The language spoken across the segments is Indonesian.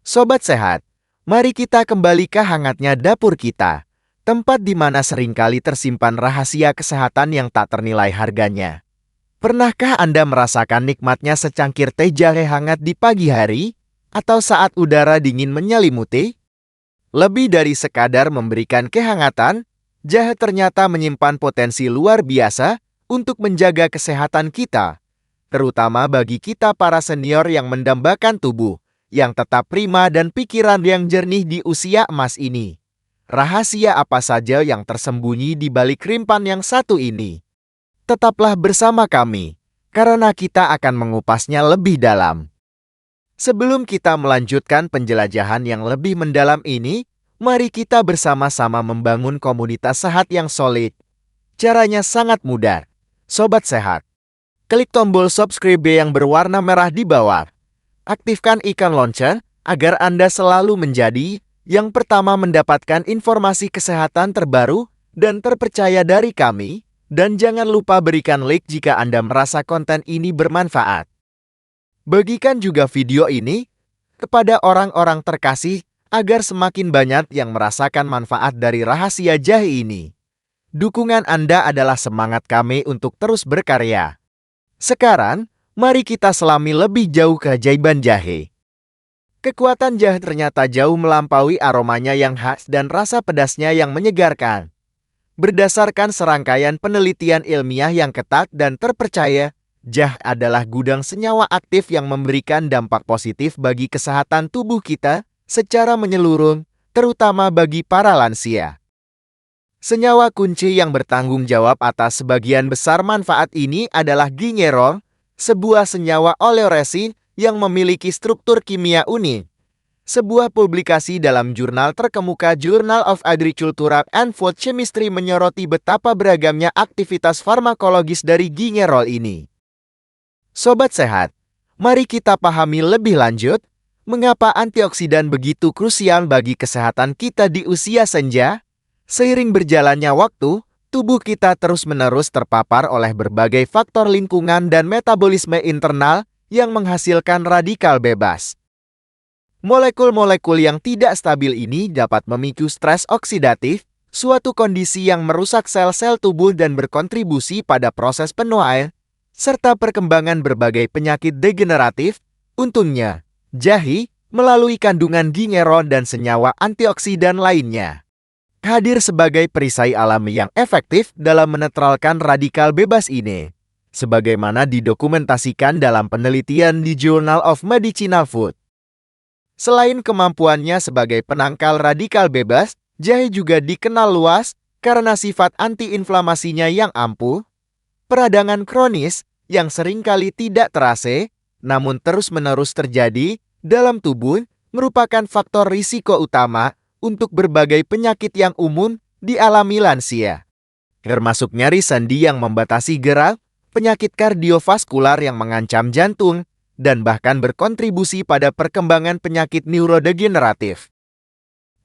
Sobat sehat, mari kita kembali ke hangatnya dapur kita, tempat di mana seringkali tersimpan rahasia kesehatan yang tak ternilai harganya. Pernahkah Anda merasakan nikmatnya secangkir teh jahe hangat di pagi hari? Atau saat udara dingin menyelimuti? Lebih dari sekadar memberikan kehangatan, jahe ternyata menyimpan potensi luar biasa untuk menjaga kesehatan kita, terutama bagi kita para senior yang mendambakan tubuh yang tetap prima dan pikiran yang jernih di usia emas ini. Rahasia apa saja yang tersembunyi di balik rimpan yang satu ini? Tetaplah bersama kami, karena kita akan mengupasnya lebih dalam. Sebelum kita melanjutkan penjelajahan yang lebih mendalam ini, mari kita bersama-sama membangun komunitas sehat yang solid. Caranya sangat mudah. Sobat sehat, klik tombol subscribe yang berwarna merah di bawah. Aktifkan ikon lonceng agar Anda selalu menjadi yang pertama mendapatkan informasi kesehatan terbaru dan terpercaya dari kami. Dan jangan lupa berikan like jika Anda merasa konten ini bermanfaat. Bagikan juga video ini kepada orang-orang terkasih agar semakin banyak yang merasakan manfaat dari rahasia jahe ini. Dukungan Anda adalah semangat kami untuk terus berkarya. Sekarang, mari kita selami lebih jauh keajaiban jahe. Kekuatan jahe ternyata jauh melampaui aromanya yang khas dan rasa pedasnya yang menyegarkan. Berdasarkan serangkaian penelitian ilmiah yang ketat dan terpercaya, jahe adalah gudang senyawa aktif yang memberikan dampak positif bagi kesehatan tubuh kita secara menyeluruh, terutama bagi para lansia. Senyawa kunci yang bertanggung jawab atas sebagian besar manfaat ini adalah gingerol, sebuah senyawa oleoresin yang memiliki struktur kimia unik. Sebuah publikasi dalam jurnal terkemuka Journal of Agricultural and Food Chemistry menyoroti betapa beragamnya aktivitas farmakologis dari gingerol ini. Sobat sehat, mari kita pahami lebih lanjut mengapa antioksidan begitu krusial bagi kesehatan kita di usia senja. Seiring berjalannya waktu, tubuh kita terus-menerus terpapar oleh berbagai faktor lingkungan dan metabolisme internal yang menghasilkan radikal bebas. Molekul-molekul yang tidak stabil ini dapat memicu stres oksidatif, suatu kondisi yang merusak sel-sel tubuh dan berkontribusi pada proses penuaan, serta perkembangan berbagai penyakit degeneratif. Untungnya, jahe, melalui kandungan gingerol dan senyawa antioksidan lainnya, hadir sebagai perisai alami yang efektif dalam menetralkan radikal bebas ini, sebagaimana didokumentasikan dalam penelitian di Journal of Medicinal Food. Selain kemampuannya sebagai penangkal radikal bebas, jahe juga dikenal luas karena sifat antiinflamasinya yang ampuh. Peradangan kronis yang seringkali tidak terasa, namun terus-menerus terjadi dalam tubuh, merupakan faktor risiko utama untuk berbagai penyakit yang umum dialami lansia, termasuk nyeri sendi yang membatasi gerak, penyakit kardiovaskular yang mengancam jantung, dan bahkan berkontribusi pada perkembangan penyakit neurodegeneratif.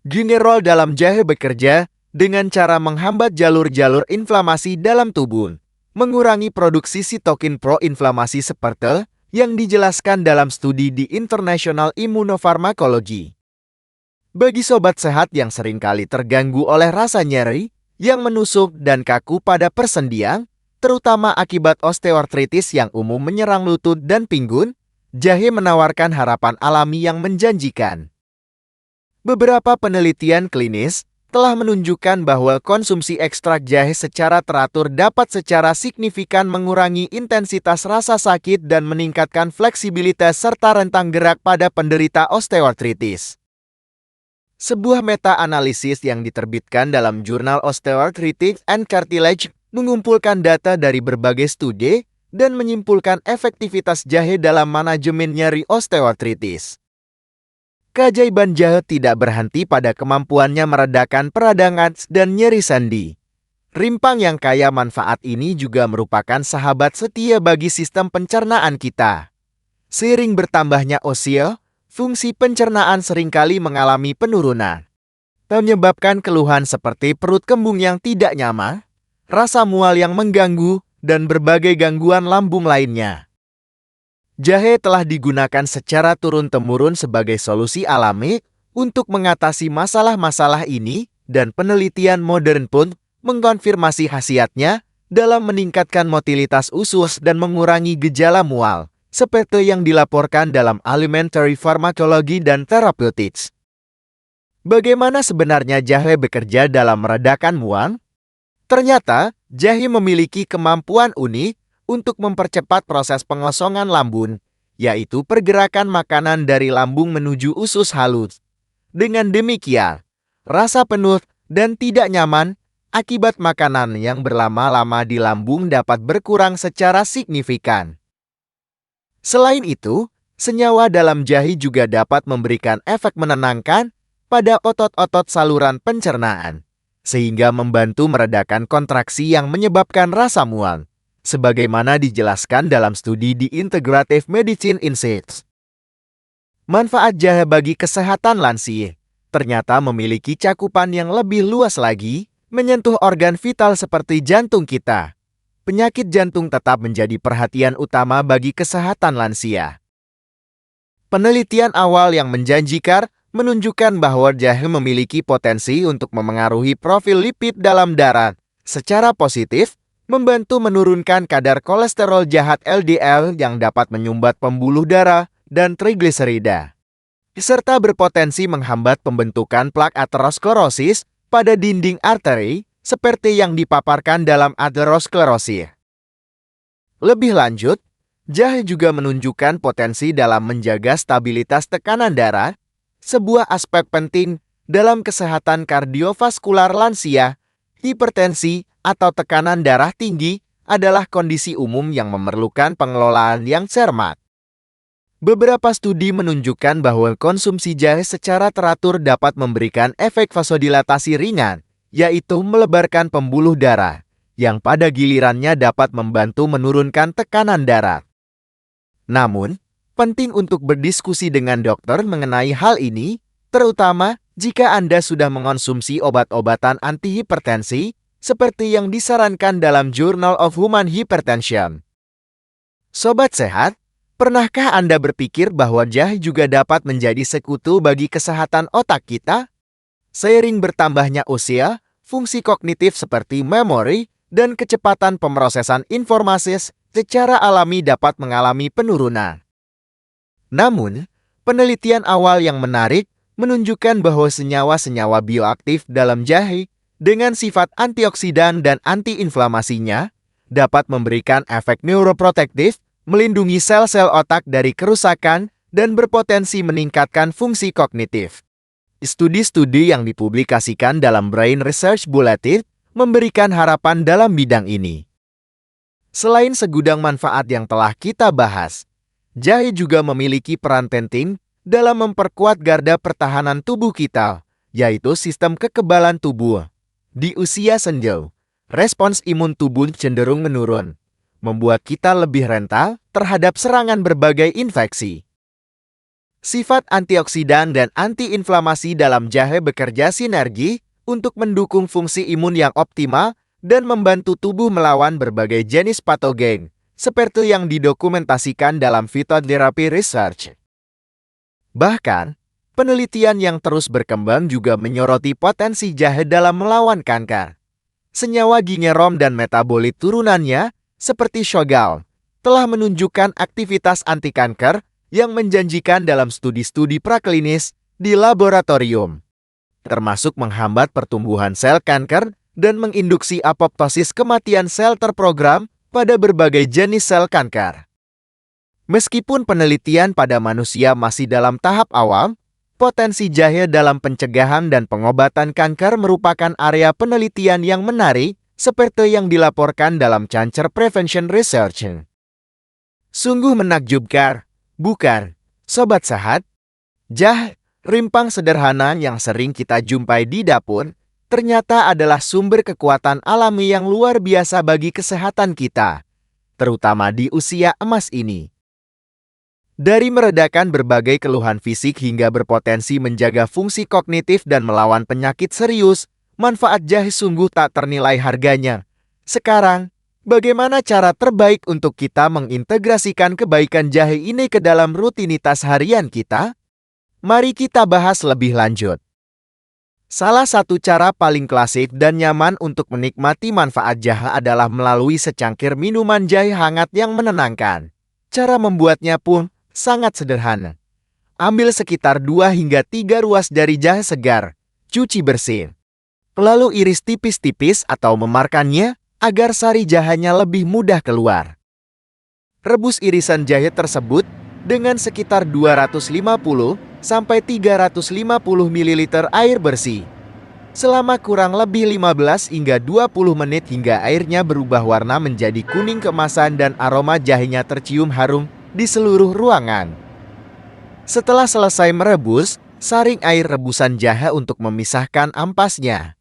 Gingerol dalam jahe bekerja dengan cara menghambat jalur-jalur inflamasi dalam tubuh, mengurangi produksi sitokin pro-inflamasi seperti yang dijelaskan dalam studi di International Immunopharmacology. Bagi sobat sehat yang seringkali terganggu oleh rasa nyeri yang menusuk dan kaku pada persendian, terutama akibat osteoartritis yang umum menyerang lutut dan pinggul, jahe menawarkan harapan alami yang menjanjikan. Beberapa penelitian klinis telah menunjukkan bahwa konsumsi ekstrak jahe secara teratur dapat secara signifikan mengurangi intensitas rasa sakit dan meningkatkan fleksibilitas serta rentang gerak pada penderita osteoartritis. Sebuah meta-analisis yang diterbitkan dalam jurnal Osteoarthritis and Cartilage mengumpulkan data dari berbagai studi dan menyimpulkan efektivitas jahe dalam manajemen nyeri osteoartritis. Keajaiban jahe tidak berhenti pada kemampuannya meredakan peradangan dan nyeri sendi. Rimpang yang kaya manfaat ini juga merupakan sahabat setia bagi sistem pencernaan kita. Seiring bertambahnya usia, fungsi pencernaan seringkali mengalami penurunan, menyebabkan keluhan seperti perut kembung yang tidak nyaman, rasa mual yang mengganggu, dan berbagai gangguan lambung lainnya. Jahe telah digunakan secara turun-temurun sebagai solusi alami untuk mengatasi masalah-masalah ini, dan penelitian modern pun mengkonfirmasi khasiatnya dalam meningkatkan motilitas usus dan mengurangi gejala mual, seperti yang dilaporkan dalam Alimentary Pharmacology dan Therapeutics. Bagaimana sebenarnya jahe bekerja dalam meredakan mual? Ternyata, jahe memiliki kemampuan unik untuk mempercepat proses pengosongan lambung, yaitu pergerakan makanan dari lambung menuju usus halus. Dengan demikian, rasa penuh dan tidak nyaman akibat makanan yang berlama-lama di lambung dapat berkurang secara signifikan. Selain itu, senyawa dalam jahe juga dapat memberikan efek menenangkan pada otot-otot saluran pencernaan, sehingga membantu meredakan kontraksi yang menyebabkan rasa mual, sebagaimana dijelaskan dalam studi di Integrative Medicine Insights. Manfaat jahe bagi kesehatan lansia ternyata memiliki cakupan yang lebih luas lagi, menyentuh organ vital seperti jantung kita. Penyakit jantung tetap menjadi perhatian utama bagi kesehatan lansia. Penelitian awal yang menjanjikan menunjukkan bahwa jahe memiliki potensi untuk memengaruhi profil lipid dalam darah secara positif, membantu menurunkan kadar kolesterol jahat LDL yang dapat menyumbat pembuluh darah dan trigliserida, serta berpotensi menghambat pembentukan plak aterosklerosis pada dinding arteri seperti yang dipaparkan dalam aterosklerosis. Lebih lanjut, jahe juga menunjukkan potensi dalam menjaga stabilitas tekanan darah, sebuah aspek penting dalam kesehatan kardiovaskular lansia. Hipertensi atau tekanan darah tinggi adalah kondisi umum yang memerlukan pengelolaan yang cermat. Beberapa studi menunjukkan bahwa konsumsi jahe secara teratur dapat memberikan efek vasodilatasi ringan, yaitu melebarkan pembuluh darah, yang pada gilirannya dapat membantu menurunkan tekanan darah. Namun, penting untuk berdiskusi dengan dokter mengenai hal ini, terutama jika Anda sudah mengonsumsi obat-obatan antihipertensi, seperti yang disarankan dalam Journal of Human Hypertension. Sobat sehat, pernahkah Anda berpikir bahwa jahe juga dapat menjadi sekutu bagi kesehatan otak kita? Seiring bertambahnya usia, fungsi kognitif seperti memori dan kecepatan pemrosesan informasi secara alami dapat mengalami penurunan. Namun, penelitian awal yang menarik menunjukkan bahwa senyawa-senyawa bioaktif dalam jahe dengan sifat antioksidan dan antiinflamasinya dapat memberikan efek neuroprotektif, melindungi sel-sel otak dari kerusakan, dan berpotensi meningkatkan fungsi kognitif. Studi-studi yang dipublikasikan dalam Brain Research Bulletin memberikan harapan dalam bidang ini. Selain segudang manfaat yang telah kita bahas, jahe juga memiliki peran penting dalam memperkuat garda pertahanan tubuh kita, yaitu sistem kekebalan tubuh. Di usia senja, respons imun tubuh cenderung menurun, membuat kita lebih rentan terhadap serangan berbagai infeksi. Sifat antioksidan dan antiinflamasi dalam jahe bekerja sinergi untuk mendukung fungsi imun yang optimal dan membantu tubuh melawan berbagai jenis patogen, seperti yang didokumentasikan dalam Phytotherapy Research. Bahkan, penelitian yang terus berkembang juga menyoroti potensi jahe dalam melawan kanker. Senyawa gingerom dan metabolit turunannya, seperti shogal, telah menunjukkan aktivitas anti-kanker yang menjanjikan dalam studi-studi praklinis di laboratorium, termasuk menghambat pertumbuhan sel kanker dan menginduksi apoptosis kematian sel terprogram pada berbagai jenis sel kanker. Meskipun penelitian pada manusia masih dalam tahap awal, potensi jahe dalam pencegahan dan pengobatan kanker merupakan area penelitian yang menarik, seperti yang dilaporkan dalam Cancer Prevention Research. Sungguh menakjubkan, bukan, Sobat Sehat? Jahe, rimpang sederhana yang sering kita jumpai di dapur, ternyata adalah sumber kekuatan alami yang luar biasa bagi kesehatan kita, terutama di usia emas ini. Dari meredakan berbagai keluhan fisik hingga berpotensi menjaga fungsi kognitif dan melawan penyakit serius, manfaat jahe sungguh tak ternilai harganya. Sekarang, Bagaimana cara terbaik untuk kita mengintegrasikan kebaikan jahe ini ke dalam rutinitas harian kita? Mari kita bahas lebih lanjut. Salah satu cara paling klasik dan nyaman untuk menikmati manfaat jahe adalah melalui secangkir minuman jahe hangat yang menenangkan. Cara membuatnya pun sangat sederhana. Ambil sekitar 2 hingga 3 ruas dari jahe segar, cuci bersih. Lalu iris tipis-tipis atau memarkannya agar sari jahenya lebih mudah keluar. Rebus irisan jahe tersebut dengan sekitar 250 sampai 350 ml air bersih selama kurang lebih 15 hingga 20 menit hingga airnya berubah warna menjadi kuning keemasan dan aroma jahenya tercium harum di seluruh ruangan. Setelah selesai merebus, saring air rebusan jahe untuk memisahkan ampasnya.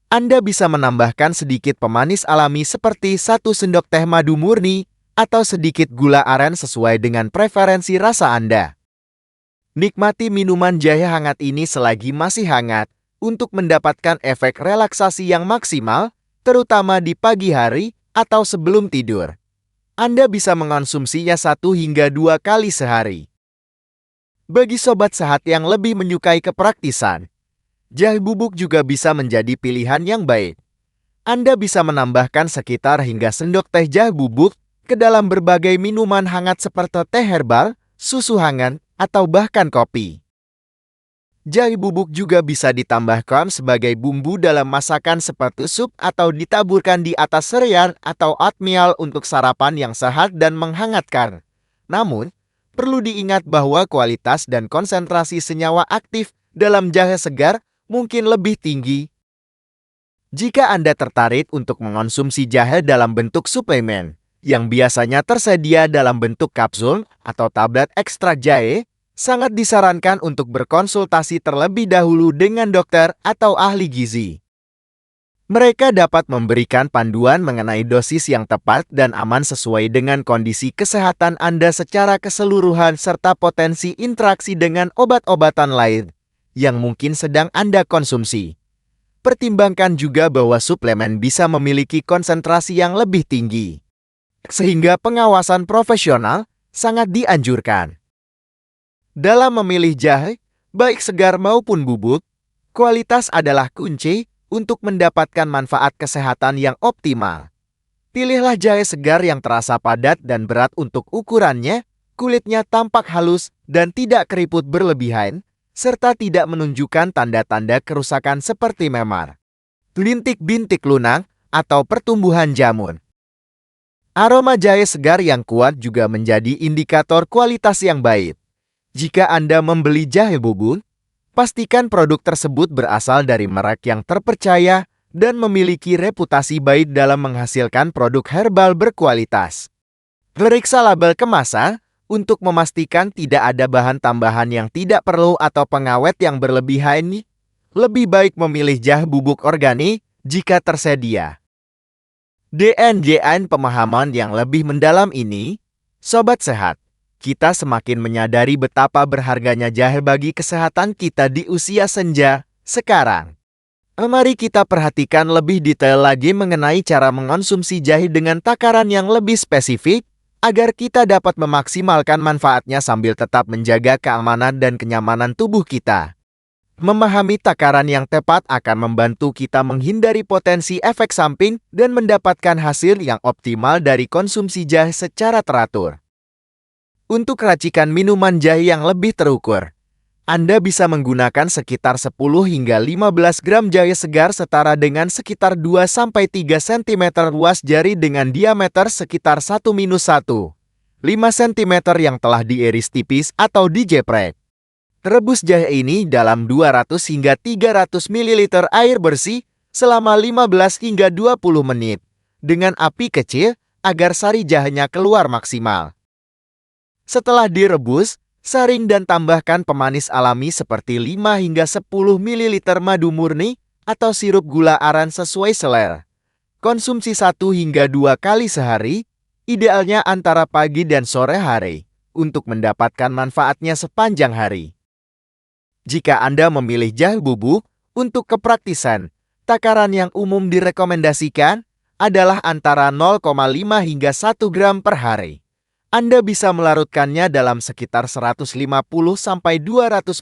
Anda bisa menambahkan sedikit pemanis alami seperti 1 sendok teh madu murni atau sedikit gula aren sesuai dengan preferensi rasa Anda. Nikmati minuman jahe hangat ini selagi masih hangat untuk mendapatkan efek relaksasi yang maksimal, terutama di pagi hari atau sebelum tidur. Anda bisa mengonsumsinya 1 hingga 2 kali sehari. Bagi sobat sehat yang lebih menyukai kepraktisan, jahe bubuk juga bisa menjadi pilihan yang baik. Anda bisa menambahkan sekitar hingga sendok teh jahe bubuk ke dalam berbagai minuman hangat seperti teh herbal, susu hangat, atau bahkan kopi. Jahe bubuk juga bisa ditambahkan sebagai bumbu dalam masakan seperti sup atau ditaburkan di atas sereal atau oatmeal untuk sarapan yang sehat dan menghangatkan. Namun, perlu diingat bahwa kualitas dan konsentrasi senyawa aktif dalam jahe segar mungkin lebih tinggi. Jika Anda tertarik untuk mengonsumsi jahe dalam bentuk suplemen, yang biasanya tersedia dalam bentuk kapsul atau tablet ekstrak jahe, sangat disarankan untuk berkonsultasi terlebih dahulu dengan dokter atau ahli gizi. Mereka dapat memberikan panduan mengenai dosis yang tepat dan aman sesuai dengan kondisi kesehatan Anda secara keseluruhan serta potensi interaksi dengan obat-obatan lain yang mungkin sedang Anda konsumsi. Pertimbangkan juga bahwa suplemen bisa memiliki konsentrasi yang lebih tinggi, sehingga pengawasan profesional sangat dianjurkan. Dalam memilih jahe, baik segar maupun bubuk, kualitas adalah kunci untuk mendapatkan manfaat kesehatan yang optimal. Pilihlah jahe segar yang terasa padat dan berat untuk ukurannya, kulitnya tampak halus dan tidak keriput berlebihan, serta tidak menunjukkan tanda-tanda kerusakan seperti memar, bintik-bintik lunak, atau pertumbuhan jamur. Aroma jahe segar yang kuat juga menjadi indikator kualitas yang baik. Jika Anda membeli jahe bubuk, pastikan produk tersebut berasal dari merek yang terpercaya dan memiliki reputasi baik dalam menghasilkan produk herbal berkualitas. Periksa label kemasan untuk memastikan tidak ada bahan tambahan yang tidak perlu atau pengawet yang berlebihan. Lebih baik memilih jahe bubuk organik jika tersedia. Dengan pemahaman yang lebih mendalam ini, sobat sehat, kita semakin menyadari betapa berharganya jahe bagi kesehatan kita di usia senja sekarang. Mari kita perhatikan lebih detail lagi mengenai cara mengonsumsi jahe dengan takaran yang lebih spesifik, agar kita dapat memaksimalkan manfaatnya sambil tetap menjaga keamanan dan kenyamanan tubuh kita. Memahami takaran yang tepat akan membantu kita menghindari potensi efek samping dan mendapatkan hasil yang optimal dari konsumsi jahe secara teratur. Untuk racikan minuman jahe yang lebih terukur, Anda bisa menggunakan sekitar 10 hingga 15 gram jahe segar setara dengan sekitar 2-3 cm luas jari dengan diameter sekitar 1-1, 5 cm yang telah diiris tipis atau dijeprek. Rebus jahe ini dalam 200 hingga 300 ml air bersih selama 15 hingga 20 menit dengan api kecil agar sari jahenya keluar maksimal. Setelah direbus, saring dan tambahkan pemanis alami seperti 5 hingga 10 ml madu murni atau sirup gula aren sesuai selera. Konsumsi 1 hingga 2 kali sehari, idealnya antara pagi dan sore hari, untuk mendapatkan manfaatnya sepanjang hari. Jika Anda memilih jahe bubuk untuk kepraktisan, takaran yang umum direkomendasikan adalah antara 0,5 hingga 1 gram per hari. Anda bisa melarutkannya dalam sekitar 150-200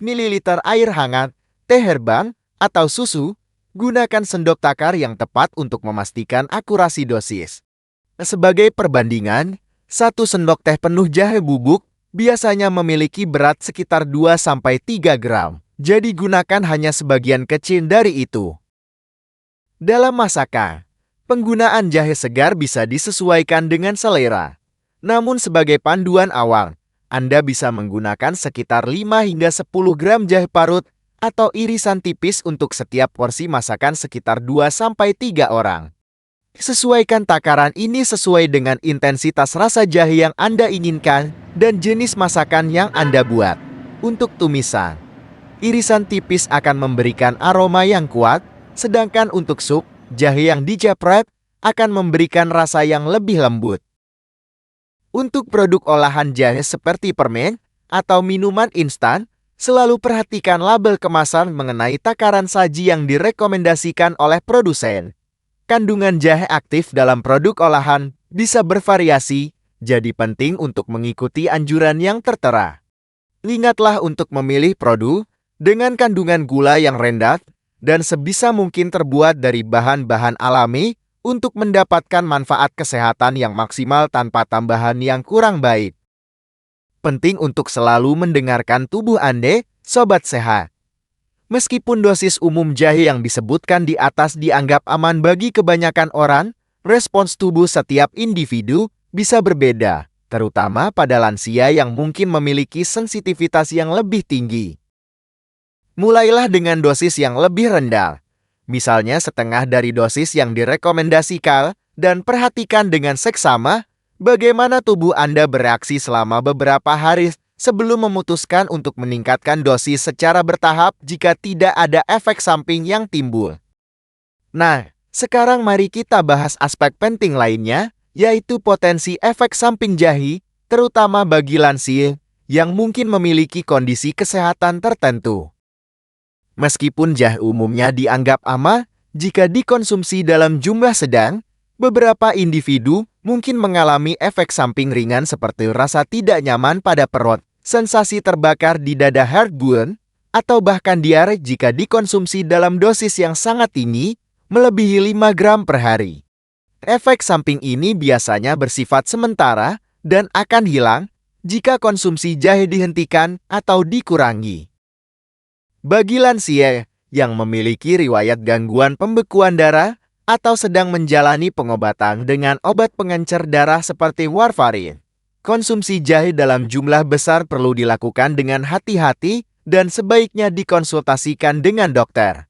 ml air hangat, teh herbal, atau susu. Gunakan sendok takar yang tepat untuk memastikan akurasi dosis. Sebagai perbandingan, 1 sendok teh penuh jahe bubuk biasanya memiliki berat sekitar 2-3 gram. Jadi gunakan hanya sebagian kecil dari itu. Dalam masakan, penggunaan jahe segar bisa disesuaikan dengan selera. Namun sebagai panduan awal, Anda bisa menggunakan sekitar 5 hingga 10 gram jahe parut atau irisan tipis untuk setiap porsi masakan sekitar 2-3 orang. Sesuaikan takaran ini sesuai dengan intensitas rasa jahe yang Anda inginkan dan jenis masakan yang Anda buat. Untuk tumisan, irisan tipis akan memberikan aroma yang kuat, sedangkan untuk sup, jahe yang dijepret akan memberikan rasa yang lebih lembut. Untuk produk olahan jahe seperti permen atau minuman instan, selalu perhatikan label kemasan mengenai takaran saji yang direkomendasikan oleh produsen. Kandungan jahe aktif dalam produk olahan bisa bervariasi, jadi penting untuk mengikuti anjuran yang tertera. Ingatlah untuk memilih produk dengan kandungan gula yang rendah dan sebisa mungkin terbuat dari bahan-bahan alami untuk mendapatkan manfaat kesehatan yang maksimal tanpa tambahan yang kurang baik. Penting untuk selalu mendengarkan tubuh Anda, sobat sehat. Meskipun dosis umum jahe yang disebutkan di atas dianggap aman bagi kebanyakan orang, respons tubuh setiap individu bisa berbeda, terutama pada lansia yang mungkin memiliki sensitivitas yang lebih tinggi. Mulailah dengan dosis yang lebih rendah, misalnya setengah dari dosis yang direkomendasikan, dan perhatikan dengan seksama bagaimana tubuh Anda bereaksi selama beberapa hari sebelum memutuskan untuk meningkatkan dosis secara bertahap jika tidak ada efek samping yang timbul. Nah, sekarang mari kita bahas aspek penting lainnya, yaitu potensi efek samping jahe, terutama bagi lansia yang mungkin memiliki kondisi kesehatan tertentu. Meskipun jahe umumnya dianggap aman jika dikonsumsi dalam jumlah sedang, beberapa individu mungkin mengalami efek samping ringan seperti rasa tidak nyaman pada perut, sensasi terbakar di dada heartburn, atau bahkan diare jika dikonsumsi dalam dosis yang sangat tinggi, melebihi 5 gram per hari. Efek samping ini biasanya bersifat sementara dan akan hilang jika konsumsi jahe dihentikan atau dikurangi. Bagi lansia yang memiliki riwayat gangguan pembekuan darah atau sedang menjalani pengobatan dengan obat pengencer darah seperti warfarin, konsumsi jahe dalam jumlah besar perlu dilakukan dengan hati-hati dan sebaiknya dikonsultasikan dengan dokter.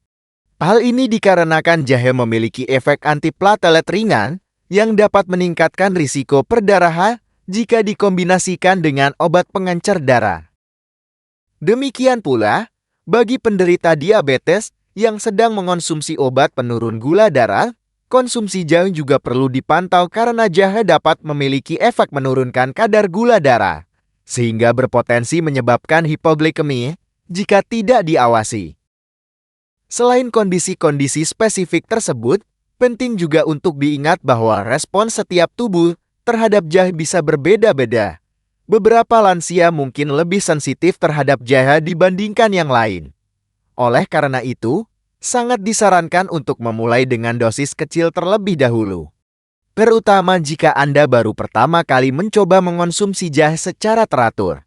Hal ini dikarenakan jahe memiliki efek antiplatelet ringan yang dapat meningkatkan risiko perdarahan jika dikombinasikan dengan obat pengencer darah. Demikian pula, bagi penderita diabetes yang sedang mengonsumsi obat penurun gula darah, konsumsi jahe juga perlu dipantau karena jahe dapat memiliki efek menurunkan kadar gula darah, sehingga berpotensi menyebabkan hipoglikemi jika tidak diawasi. Selain kondisi-kondisi spesifik tersebut, penting juga untuk diingat bahwa respons setiap tubuh terhadap jahe bisa berbeda-beda. Beberapa lansia mungkin lebih sensitif terhadap jahe dibandingkan yang lain. Oleh karena itu, sangat disarankan untuk memulai dengan dosis kecil terlebih dahulu. Terutama jika Anda baru pertama kali mencoba mengonsumsi jahe secara teratur.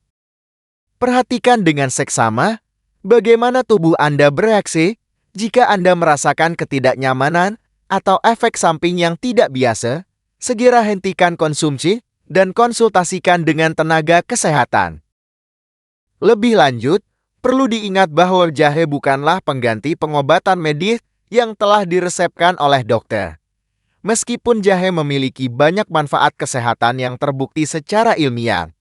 Perhatikan dengan seksama bagaimana tubuh Anda bereaksi jika Anda merasakan ketidaknyamanan atau efek samping yang tidak biasa. Segera hentikan konsumsi dan konsultasikan dengan tenaga kesehatan. Lebih lanjut, perlu diingat bahwa jahe bukanlah pengganti pengobatan medis yang telah diresepkan oleh dokter. Meskipun jahe memiliki banyak manfaat kesehatan yang terbukti secara ilmiah,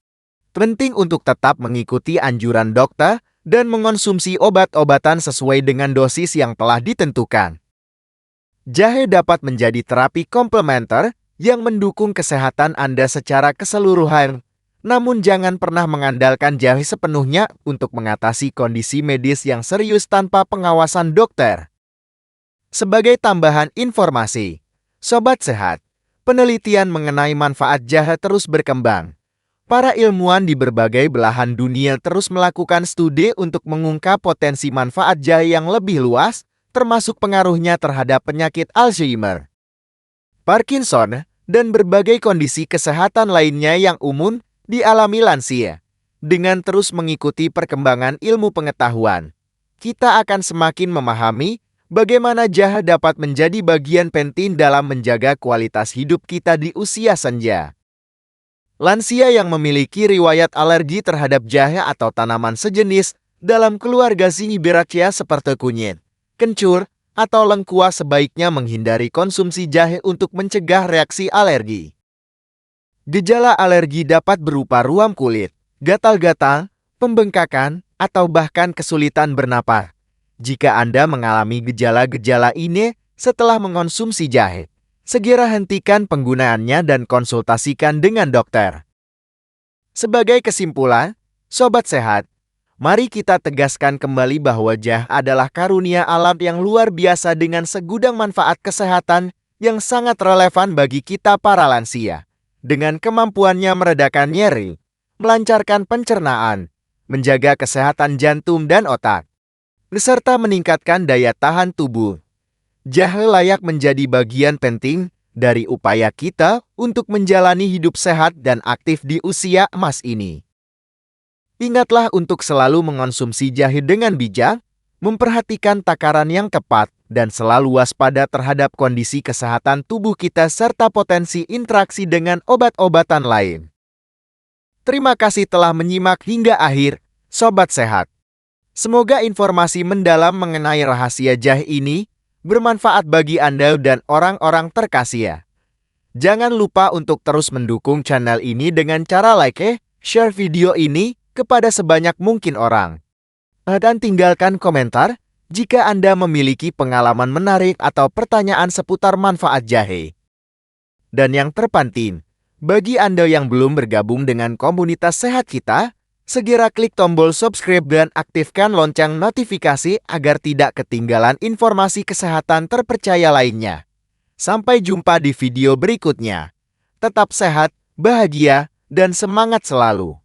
penting untuk tetap mengikuti anjuran dokter dan mengonsumsi obat-obatan sesuai dengan dosis yang telah ditentukan. Jahe dapat menjadi terapi komplementer yang mendukung kesehatan Anda secara keseluruhan. Namun jangan pernah mengandalkan jahe sepenuhnya untuk mengatasi kondisi medis yang serius tanpa pengawasan dokter. Sebagai tambahan informasi, Sobat Sehat, penelitian mengenai manfaat jahe terus berkembang. Para ilmuwan di berbagai belahan dunia terus melakukan studi untuk mengungkap potensi manfaat jahe yang lebih luas, termasuk pengaruhnya terhadap penyakit Alzheimer, Parkinson, dan berbagai kondisi kesehatan lainnya yang umum dialami lansia. Dengan terus mengikuti perkembangan ilmu pengetahuan, kita akan semakin memahami bagaimana jahe dapat menjadi bagian penting dalam menjaga kualitas hidup kita di usia senja. Lansia yang memiliki riwayat alergi terhadap jahe atau tanaman sejenis dalam keluarga Zingiberaceae seperti kunyit, kencur, atau lengkuas sebaiknya menghindari konsumsi jahe untuk mencegah reaksi alergi. Gejala alergi dapat berupa ruam kulit, gatal-gatal, pembengkakan, atau bahkan kesulitan bernapas. Jika Anda mengalami gejala-gejala ini setelah mengonsumsi jahe, segera hentikan penggunaannya dan konsultasikan dengan dokter. Sebagai kesimpulan, Sobat Sehat, mari kita tegaskan kembali bahwa jahe adalah karunia alam yang luar biasa dengan segudang manfaat kesehatan yang sangat relevan bagi kita para lansia. Dengan kemampuannya meredakan nyeri, melancarkan pencernaan, menjaga kesehatan jantung dan otak, beserta meningkatkan daya tahan tubuh. Jahe layak menjadi bagian penting dari upaya kita untuk menjalani hidup sehat dan aktif di usia emas ini. Ingatlah untuk selalu mengonsumsi jahe dengan bijak, memperhatikan takaran yang tepat, dan selalu waspada terhadap kondisi kesehatan tubuh kita serta potensi interaksi dengan obat-obatan lain. Terima kasih telah menyimak hingga akhir, Sobat Sehat. Semoga informasi mendalam mengenai rahasia jahe ini bermanfaat bagi Anda dan orang-orang terkasih ya. Jangan lupa untuk terus mendukung channel ini dengan cara like, share video ini kepada sebanyak mungkin orang. Dan tinggalkan komentar jika Anda memiliki pengalaman menarik atau pertanyaan seputar manfaat jahe. Dan yang terpenting, bagi Anda yang belum bergabung dengan komunitas sehat kita, segera klik tombol subscribe dan aktifkan lonceng notifikasi agar tidak ketinggalan informasi kesehatan terpercaya lainnya. Sampai jumpa di video berikutnya. Tetap sehat, bahagia, dan semangat selalu.